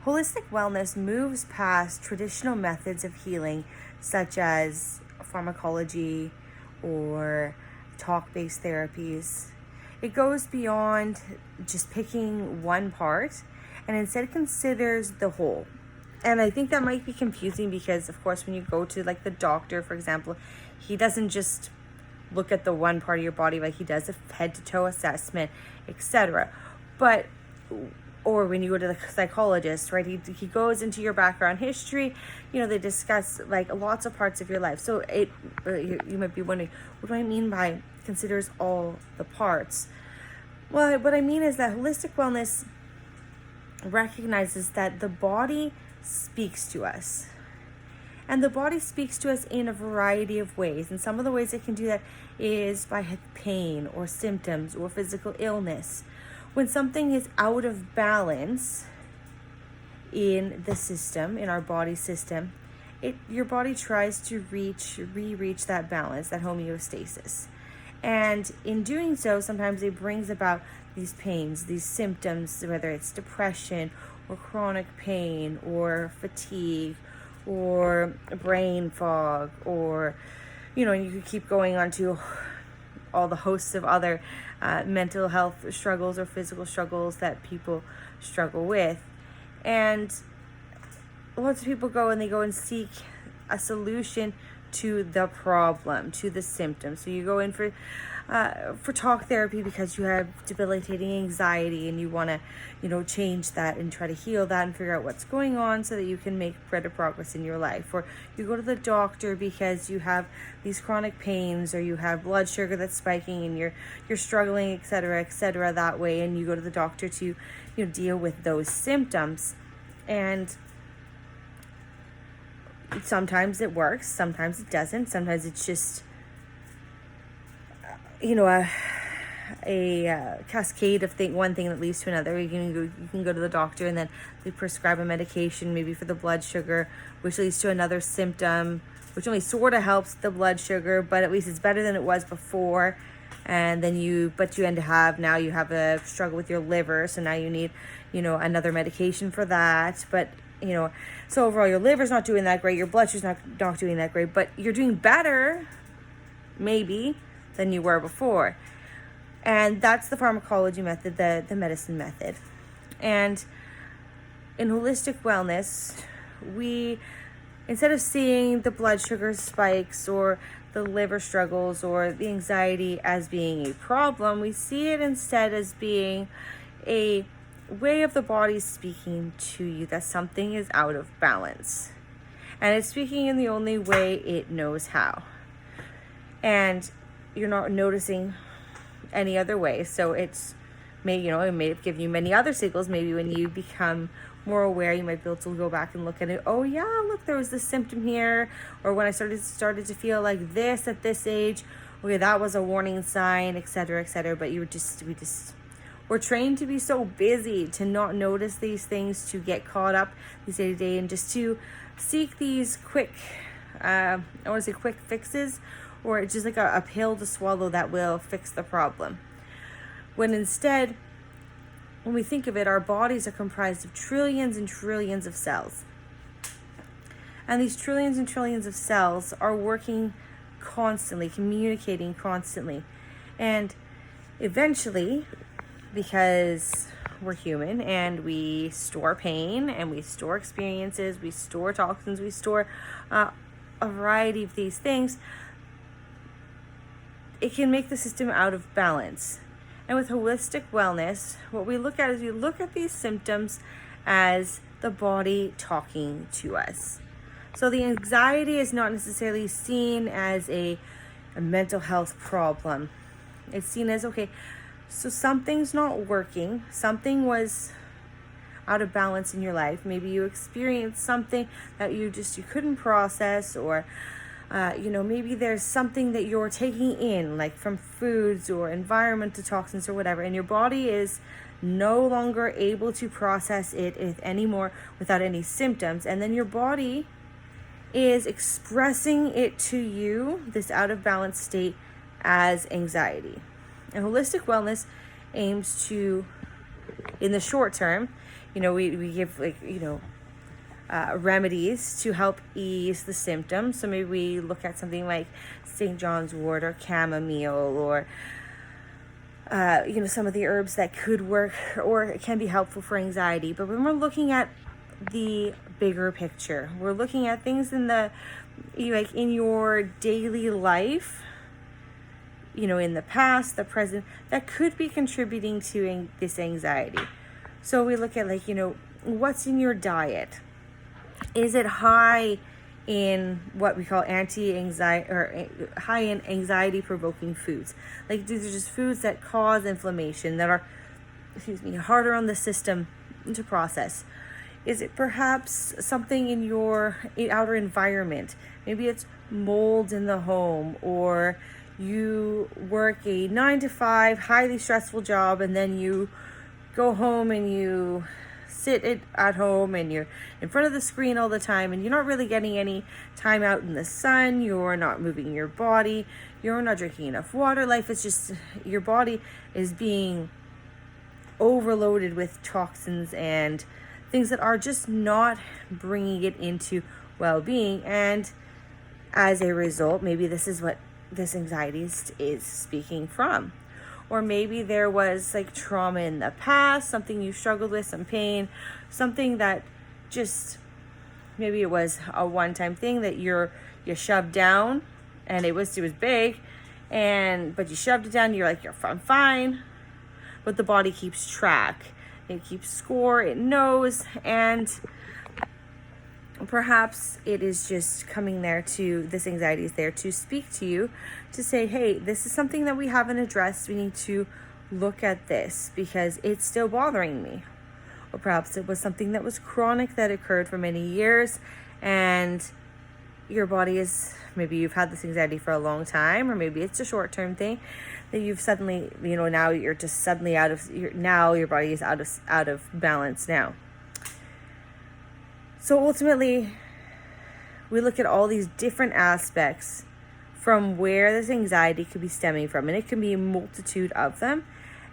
Holistic wellness moves past traditional methods of healing, such as pharmacology or talk-based therapies. It goes beyond just picking one part and instead considers the whole. And I think that might be confusing because, of course, when you go to like the doctor, for example, he doesn't just look at the one part of your body, like he does a head to toe assessment, etc. But or when you go to the psychologist, right, he goes into your background history. They discuss like lots of parts of your life. So you might be wondering, what do I mean by considers all the parts? Well, what I mean is that holistic wellness recognizes that the body speaks to us. And the body speaks to us in a variety of ways. And some of the ways it can do that is by pain or symptoms or physical illness. When something is out of balance in the system, in our body system, your body tries to re-reach that balance, that homeostasis. And in doing so, sometimes it brings about these pains, these symptoms, whether it's depression or chronic pain or fatigue or brain fog, or, and you could keep going on to all the hosts of other mental health struggles or physical struggles that people struggle with. And lots of people go and seek a solution to the problem, to the symptom. So you go in for talk therapy because you have debilitating anxiety and you want to, change that and try to heal that and figure out what's going on so that you can make better progress in your life. Or you go to the doctor because you have these chronic pains, or you have blood sugar that's spiking and you're struggling, etc., that way, and you go to the doctor to, deal with those symptoms. And sometimes it works, sometimes it doesn't, sometimes it's just a cascade of one thing that leads to another. You can go to the doctor and then they prescribe a medication, maybe for the blood sugar, which leads to another symptom, which only sort of helps the blood sugar, but at least it's better than it was before. And then you end up now you have a struggle with your liver, so now you need another medication for that. But so overall your liver's not doing that great, your blood sugar's not doing that great, but you're doing better maybe than you were before. And that's the pharmacology method, the medicine method. And in holistic wellness, we, instead of seeing the blood sugar spikes or the liver struggles or the anxiety as being a problem, we see it instead as being a way of the body speaking to you that something is out of balance. And it's speaking in the only way it knows how. And you're not noticing any other way. So it may have given you many other signals. Maybe when you become more aware, you might be able to go back and look at it. Oh yeah, look, there was this symptom here. Or when I started to feel like this at this age, okay, that was a warning sign, etc., But we're trained to be so busy to not notice these things, to get caught up these day to day, and just to seek these quick fixes, or just like a pill to swallow that will fix the problem. When instead, when we think of it, our bodies are comprised of trillions and trillions of cells. And these trillions and trillions of cells are working constantly, communicating constantly. And eventually, because we're human and we store pain and we store experiences, we store toxins, we store a variety of these things, it can make the system out of balance. And with holistic wellness, what we look at is we look at these symptoms as the body talking to us. So the anxiety is not necessarily seen as a mental health problem. It's seen as, okay, so something's not working. Something was out of balance in your life. Maybe you experienced something that you couldn't process, or maybe there's something that you're taking in, like from foods or environmental toxins or whatever, and your body is no longer able to process it anymore without any symptoms. And then your body is expressing it to you, this out of balance state, as anxiety. And holistic wellness aims to, in the short term, we give remedies to help ease the symptoms. So maybe we look at something like St. John's wort or chamomile, or some of the herbs that could work or can be helpful for anxiety. But when we're looking at the bigger picture, we're looking at things in your daily life, in the past, the present, that could be contributing to this anxiety. So we look at what's in your diet. Is it high in what we call anti-anxiety or high in anxiety provoking foods? Like, these are just foods that cause inflammation, that are, harder on the system to process. Is it perhaps something in your outer environment? Maybe it's mold in the home, or you work a 9 to 5 highly stressful job, and then you go home and you sit at home and you're in front of the screen all the time, and you're not really getting any time out in the sun. You're not moving your body. You're not drinking enough water. Life is just, your body is being overloaded with toxins and things that are just not bringing it into well-being. And as a result, maybe this is what this anxiety is speaking from. Or maybe there was trauma in the past, something you struggled with, some pain, something that just, maybe it was a one-time thing that you shoved down, and it was big, but you shoved it down. You're I'm fine, but the body keeps track, it keeps score, it knows, and perhaps it is just coming there this anxiety is there to speak to you, to say, hey, this is something that we haven't addressed. We need to look at this because it's still bothering me. Or perhaps it was something that was chronic, that occurred for many years, and your body maybe you've had this anxiety for a long time, or maybe it's a short-term thing that you've suddenly, now you're just suddenly now your body is out of balance now. So ultimately, we look at all these different aspects from where this anxiety could be stemming from, and it can be a multitude of them.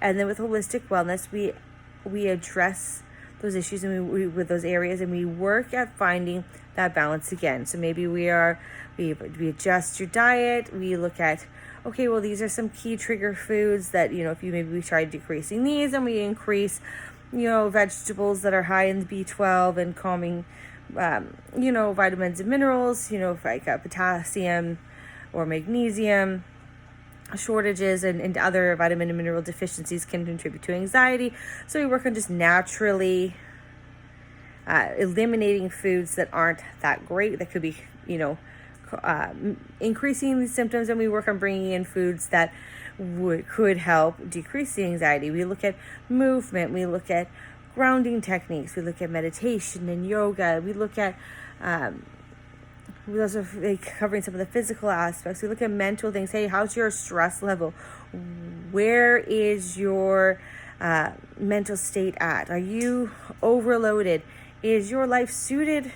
And then with holistic wellness, we address those issues and we with those areas, and we work at finding that balance again. So maybe we adjust your diet. We look at, okay, well, these are some key trigger foods that, if we try decreasing these, and we increase vegetables that are high in the B12 and calming, vitamins and minerals, potassium or magnesium shortages and other vitamin and mineral deficiencies can contribute to anxiety. So we work on just naturally eliminating foods that aren't that great, that could be, increasing the symptoms, and we work on bringing in foods that could help decrease the anxiety. We look at movement, we look at grounding techniques, we look at meditation and yoga, we look at we also covering some of the physical aspects. We look at mental things. Hey, how's your stress level? Where is your mental state at? Are you overloaded? Is your life suited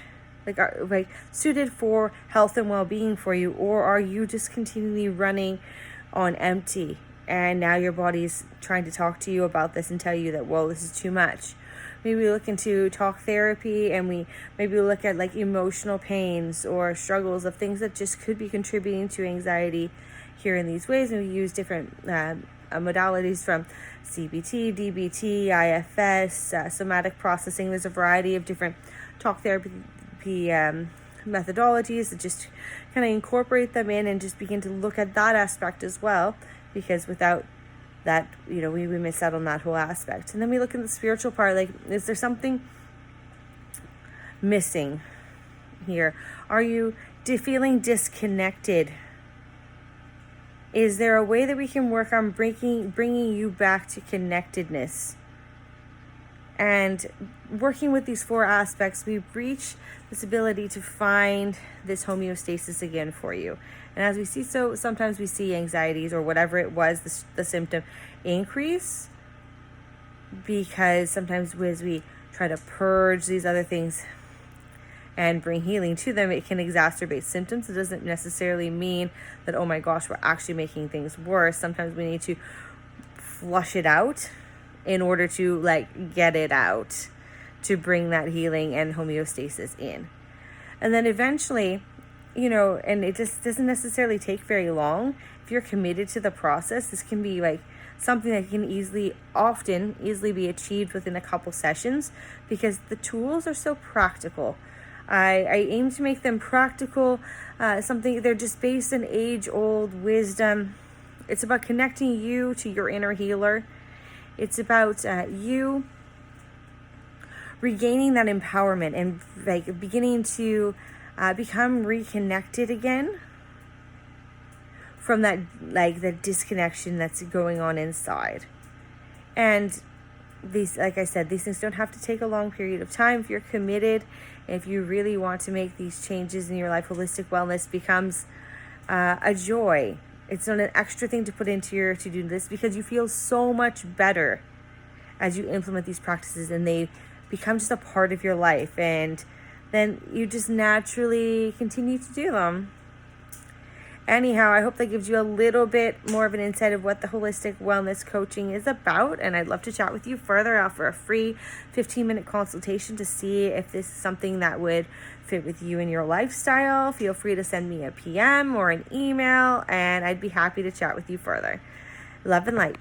suited for health and well-being for you, or are you just continually running on empty, and now your body's trying to talk to you about this and tell you that, well, this is too much? Maybe we look into talk therapy, and we maybe look at emotional pains or struggles of things that just could be contributing to anxiety here in these ways. And we use different modalities from CBT, DBT, IFS, somatic processing. There's a variety of different talk therapy methodologies that just kind of incorporate them in and just begin to look at that aspect as well, because without that, we miss out on that whole aspect. And then we look at the spiritual part, is there something missing here? Are you feeling disconnected? Is there a way that we can work on bringing you back to connectedness? And working with these 4 aspects, we reach this ability to find this homeostasis again for you. And as we see, so sometimes we see anxieties or whatever it was, the symptom increase, because sometimes as we try to purge these other things and bring healing to them, it can exacerbate symptoms. It doesn't necessarily mean that, oh my gosh, we're actually making things worse. Sometimes we need to flush it out in order to get it out, to bring that healing and homeostasis in. And then eventually, and it just doesn't necessarily take very long. If you're committed to the process, this can be like something that can easily be achieved within a couple sessions, because the tools are so practical. I aim to make them practical, they're just based in age-old wisdom. It's about connecting you to your inner healer. It's about you regaining that empowerment and like beginning to become reconnected again from that, like, the disconnection that's going on inside. And these, like I said, these things don't have to take a long period of time. If you're committed, if you really want to make these changes in your life, holistic wellness becomes a joy. It's not an extra thing to put into your to-do list, because you feel so much better as you implement these practices, and they become just a part of your life, and then you just naturally continue to do them. Anyhow, I hope that gives you a little bit more of an insight of what the holistic wellness coaching is about, and I'd love to chat with you further. I'll offer a free 15-minute consultation to see if this is something that would fit with you and your lifestyle. Feel free to send me a PM or an email, and I'd be happy to chat with you further. Love and light.